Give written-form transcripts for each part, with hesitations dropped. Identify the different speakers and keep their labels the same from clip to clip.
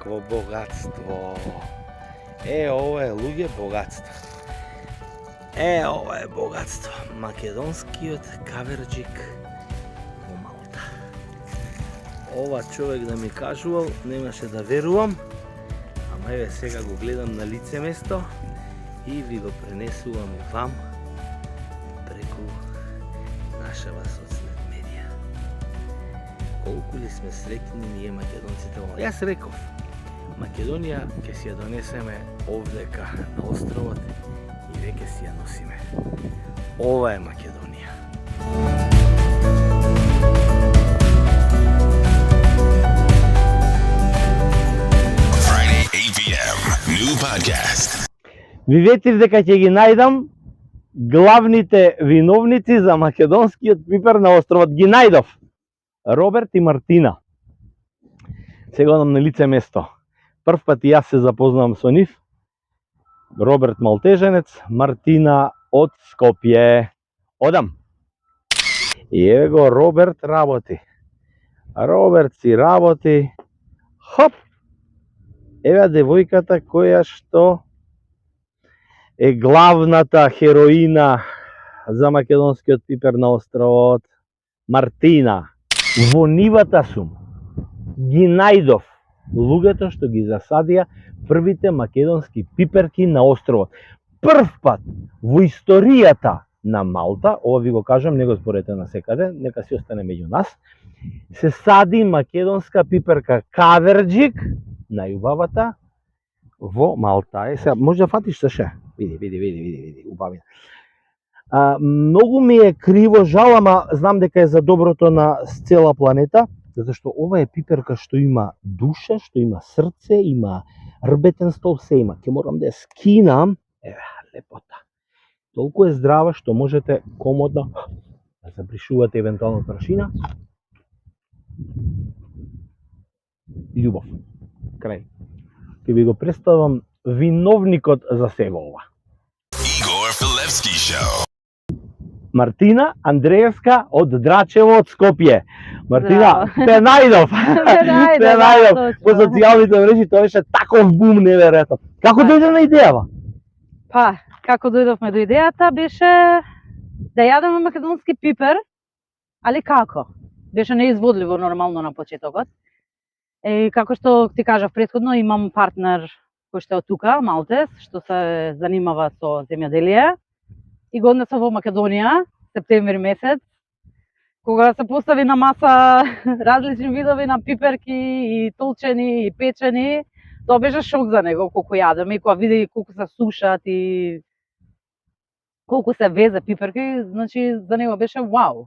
Speaker 1: Какво богатство! Ова е луѓе богатство. Ова е богатство. Македонскиот каверџик во Малта. Ова човек да ми кажувал, немаше да верувам, ама еве сега го гледам на лице место и ви го пренесувам и вам преку нашава соцмет медија. Колку ли сме среќни ние македонците? Јас реков, Македонија ќе си ја донесеме овдека на островот и веќе си ја носиме. Ова е Македонија.
Speaker 2: Friday 8 p.m. New podcast.
Speaker 1: Ви ветив дека ќе ги најдам главните виновници за македонскиот пипер на островот. Ги најдов. Роберт и Мартина. Сега одам на лице место. Прв пат и јас се запознавам со нив. Роберт малтеженец, Мартина од Скопје. Одам. И еве го Роберт работи. Роберт си работи. Хоп! Еве девојката која што е главната хероина за македонскиот пипер на островот. Мартина. Во нивата сум. Ги најдов луѓето што ги засадија првите македонски пиперки на островот. Прв пат во историјата на Малта, ова ви го кажам, не го спорете на секаде, нека си остане меѓу нас, се сади македонска пиперка каверџик, најубавата, во Малта. Сега, може да фатиш се ше? Види, убавина. Многу ми е криво, жал, ама знам дека е за доброто на цела планета, затоа што ова е пиперка што има душа, што има срце, има рбетен стол, се има. Ке морам да ја скинам. Еве, лепота. Толку е здрава што можете комодно да забришувате евентуално прашина. Љубов. Крај. Ке ви го представам виновникот за сево ова.
Speaker 2: Igor Filevski Show.
Speaker 1: Мартина Андреевска од Драчево од Скопје. Мартина, те најдов. Те најдов. По социјалните мрежи тоа беше таков бум неверојатно. Како дојде на идејава?
Speaker 3: Па, како дојдовме до идејата беше да јадеме македонски пипер, али како? Беше неизводливо нормално на почетокот. И како што ти кажав претходно, имам партнер кој што е од тука, Малтес, што се занимава со земјоделие. И го однесов во Македонија, септември месец, кога се постави на маса различни видови на пиперки, и толчени, и печени, тоа беше шок за него, колку јадеме, и кога види колку се сушат и колку се везе пиперки, значи за него беше вау.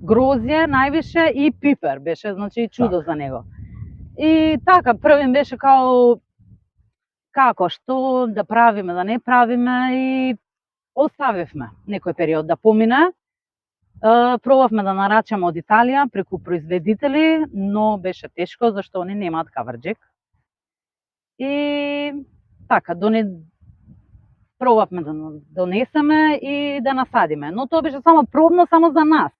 Speaker 3: Грозје највише и пипер беше, значи чудо за него. И така, првим беше како, што да правиме, да не правиме, и оставивме некој период да помине. Пробавме да нарачаме од Италија преку производители, но беше тешко зашто они немаат каверџик. И така, пробавме да донесеме и да насадиме, но тоа беше само пробно, само за нас.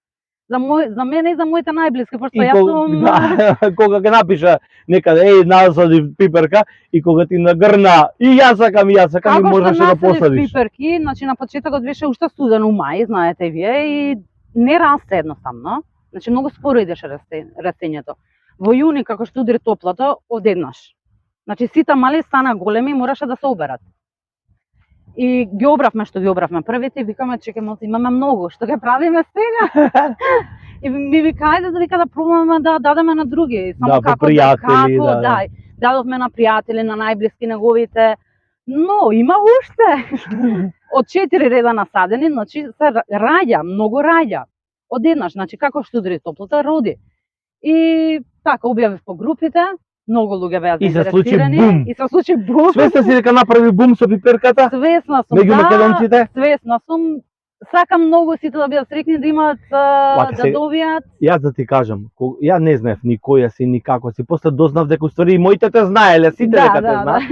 Speaker 3: За мене и за моите најблиски, пошто јас сум...
Speaker 1: Да, кога ќе напиша некаде, насади пиперка, и кога ти нагрна, и јас сакам, и можеше да посадиш.
Speaker 3: Како што насадиш пиперки, значи на почетокот беше уште студено мај, знаете вие, и не расте едноставно. Значи многу споро идеше растењето. Во јуни, како што удри топлото, одеднаш. Значи сите мали стана големи и мораше да се оберат. И ги обравме што ги обравме првите и викаме, чекаме, имаме многу, што ќе правиме сега? И ми вика, ајде да пробаме да дадеме на други.
Speaker 1: Само како пријатели,
Speaker 3: да. Дадовме на пријатели, на најблиски неговите, но има уште. Од 4 реда насадени, значи се раѓа, многу раѓа. Одеднаш, значи како што удри топлото, роди. И така објавив по групите, многу луѓе беа заинтересирани. И се случи бум.
Speaker 1: Свесна си дека направи бум со пиперката?
Speaker 3: Свесна сум,
Speaker 1: меѓу македонците?
Speaker 3: Свесна сум. Сакам многу сите да бидат среќни, да имаат, да добијат.
Speaker 1: Јас да ти кажам, ја не знаев ни која си, ни како си. После дознав дека уствари моите те знаеле, сите дека те знаат.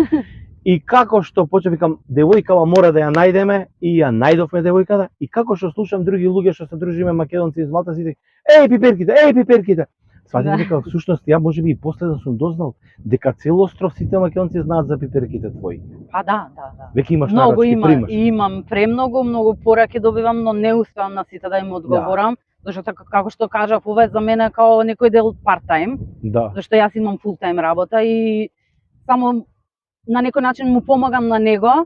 Speaker 1: И како што почев викам, девојкава мора да ја најдеме, и ја најдовме девојката, и како што слушам други луѓе што се дружиме македонци из Малта, сите, еј пиперките. Сватив
Speaker 3: Да.
Speaker 1: дека всушност ја можеби и после да сум дознал дека цел остров сите македонци знаат за пиперките твои.
Speaker 3: Па да.
Speaker 1: Веќе имаш
Speaker 3: Многу
Speaker 1: нарачки,
Speaker 3: има,
Speaker 1: примаш.
Speaker 3: имам премногу пораки добивам, но не успеам на сите да им одговорам, зашто како што кажав, ова е за мене као некој дел part-time,
Speaker 1: Да.
Speaker 3: зашто јас имам full-time работа и само на некој начин му помагам на него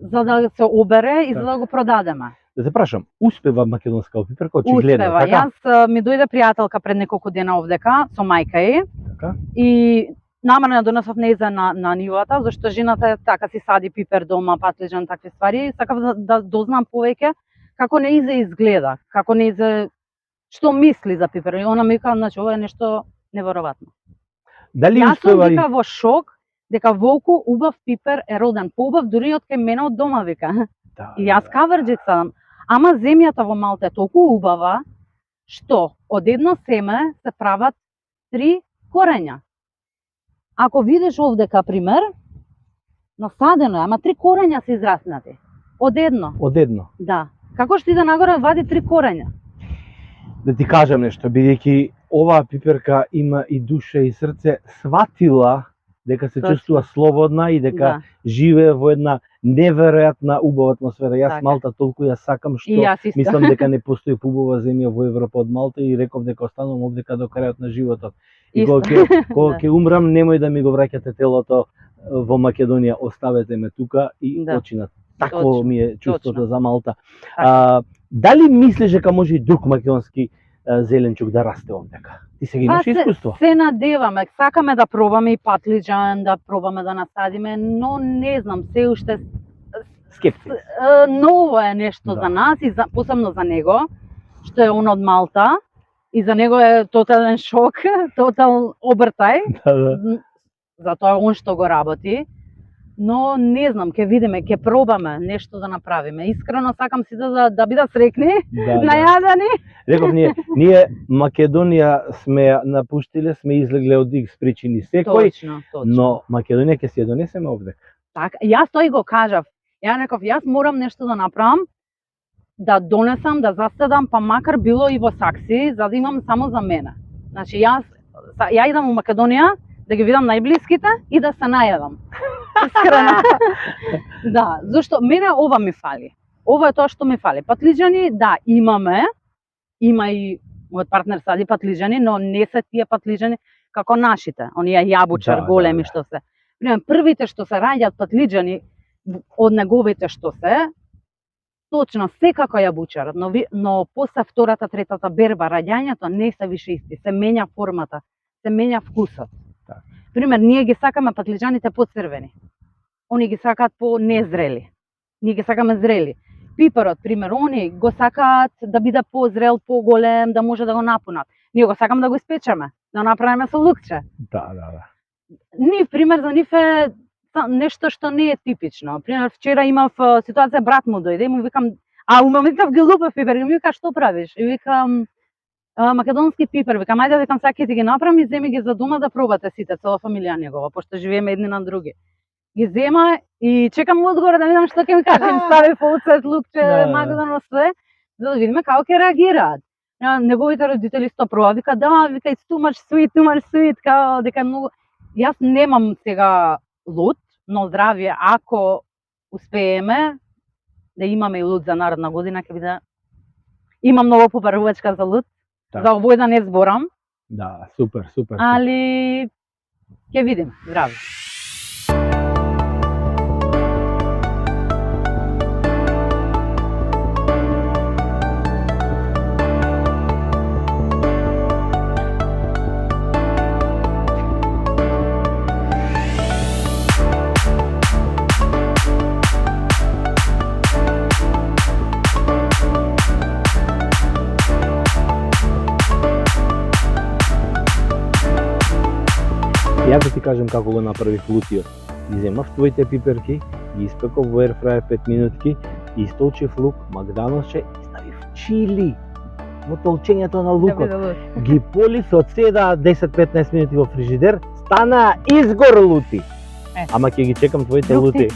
Speaker 3: за да се обере и за да го продадеме.
Speaker 1: Да те прашам, успева македонска пиперка очигледно,
Speaker 3: Успева.
Speaker 1: така?
Speaker 3: Јас ми дојде пријателка пред неколку дена овдека со мајка ѝ
Speaker 1: Така?
Speaker 3: и намерно ја донесов нејза на нивата, зашто жената така си сади пипер дома, патлиџан, такви ствари, сакав да дознам повеќе како нејза изгледа, како нејза што мисли за пипер. И она ми вика, значи ова е нешто неверојатно.
Speaker 1: Дали
Speaker 3: Јас сум
Speaker 1: успева и
Speaker 3: вика во шок дека Волку убав пипер е роден, поубав дури од кај мене од дома вика.
Speaker 1: Да,
Speaker 3: И јас каверџик сам. Ама земјата во Малта е толку убава што од едно семе се прават 3 корења. Ако видиш овдека пример, насадено е, ама 3 корења се израснати. Од едно,
Speaker 1: Одедно.
Speaker 3: да. Како што иде нагоре вади 3 корења.
Speaker 1: Да ти кажам нешто, бидејќи оваа пиперка има и душа и срце, сватила дека се
Speaker 3: Точно.
Speaker 1: чувствува слободна и дека
Speaker 3: Да.
Speaker 1: живее во една неверојатна убава атмосфера. Јас
Speaker 3: Така.
Speaker 1: Малта толку ја сакам што
Speaker 3: И јас исто.
Speaker 1: мислам дека не постои поубава земја во Европа од Малта и реков дека останувам овдека до крајот на животот. И
Speaker 3: Исто.
Speaker 1: кога
Speaker 3: Да.
Speaker 1: ќе умрам, немој да ми го враќате телото во Македонија, оставете ме тука и
Speaker 3: Да.
Speaker 1: починат. Такво
Speaker 3: Точно,
Speaker 1: ми е чувството
Speaker 3: точно.
Speaker 1: за Малта.
Speaker 3: Така.
Speaker 1: Дали мислиш дека може и друг македонски зеленчук да расте овдека? Ти сега имаш искуство.
Speaker 3: Се надеваме, сакаме да пробаме и патлиџан, да пробаме да насадиме, но не знам, се уште
Speaker 1: Скептик.
Speaker 3: ново е нешто
Speaker 1: Да.
Speaker 3: за нас и посебно за него, што е он од Малта и за него е тотален шок, тотал обртај,
Speaker 1: Да.
Speaker 3: затоа он што го работи. Но не знам, ќе видиме, ќе пробаме нешто да направиме. Искрено сакам сите да бидат срекни, најадени.
Speaker 1: Реков ние Македонија сме ја напуштиле, сме излегле од X причини секој,
Speaker 3: Точно.
Speaker 1: но Македонија ќе си ја донесеме овдека.
Speaker 3: Така, јас тој го кажав. Ја реков, јас морам нешто да направам, да донесам, да заседам, па макар било и во сакси, за да имам само за мене. Значи, ја идам у Македонија, да ги видам најблиските и да се најадам. Искрено. Да, зашто мене ова ми фали. Ова е тоа што ми фали. Патлиџани, да, имаме. Има и мојот партнер сади патлиџани, но не се тие патлиџани како нашите. Оние јабучар
Speaker 1: Да,
Speaker 3: големи
Speaker 1: да.
Speaker 3: што се. Пример, првите што се раѓаат патлиџани од неговите што се, точно секако јабучар, но после втората, третата берба, раѓањето не се више исти, се менја формата, се менја вкусот.
Speaker 1: Така.
Speaker 3: Пример, ние ги сакаме патлиџаните поцрвени. Они ги сакаат по незрели. Ние ги сакаме зрели. Пиперот, пример, они го сакаат да биде позрел, поголем, да може да го напунат. Ние го сакаме да го испечеме, да направиме со лукче.
Speaker 1: Да.
Speaker 3: Нив, пример, за нив е нешто што не е типично. Пример, вчера имав ситуација, брат му дојде и му викам, му викав ги лупав пипер, и ми вика, што правиш? И викам, македонски пипер, викам, ајде, викам, сега ќе ти ги направам и земи ги за дома да пробате сите, цела фамилија негова, пошто живееме едни на други. Ги зема и чекам одговор да видам што ќе ми каже, им стави фолцет, лукче, магазано све, за да видиме како ќе реагираат. Неговите родители исто проба, вика, да, вика, it's too much sweet, као дека е многу. Јас немам сега лут, но здравје, ако успееме да имаме и лут за наредна година, ќе биде. Имам многу побарувачка за лут,
Speaker 1: Така.
Speaker 3: за овој да не зборам,
Speaker 1: Да, супер.
Speaker 3: али ќе видиме, здравје.
Speaker 1: Ја да ти кажем како го направив лутиот. Ги земав твоите пиперки, ги испеков во ерфрајер 5 минутки, и истолчив лук, магданосче и ставив чили во толчењето на лукот. Ги полив, одседаа 10-15 минути во фрижидер, стана изгор лути. Ама ќе ги чекам твоите
Speaker 3: Друг
Speaker 1: лути.
Speaker 3: тип.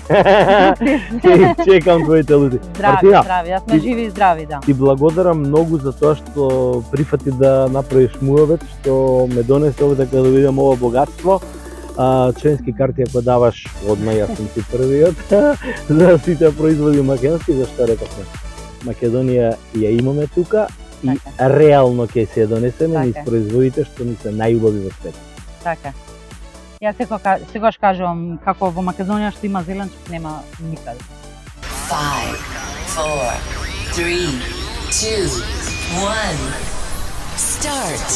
Speaker 1: Ќе ги чекам твоите лути.
Speaker 3: Здрави,
Speaker 1: Мартина,
Speaker 3: здрави, јас сме
Speaker 1: ти-
Speaker 3: живи и здрави, да.
Speaker 1: ти благодарам многу за тоа што прифати да направиш муавет, што ме донесе овде да видам ова богатство. Членски карти ако даваш, одма јас сум ти првиот, за сите производи македонски, зашто рековме. Македонија ја имаме тука и
Speaker 3: Така.
Speaker 1: реално ќе се ја донесеме низ
Speaker 3: Така.
Speaker 1: производите што ни се најубави во светот.
Speaker 3: Така. Јас секогаш кажувам како во Македонија што има зеленчук нема никаде.
Speaker 4: 5, 4, 3, 2, 1. Start.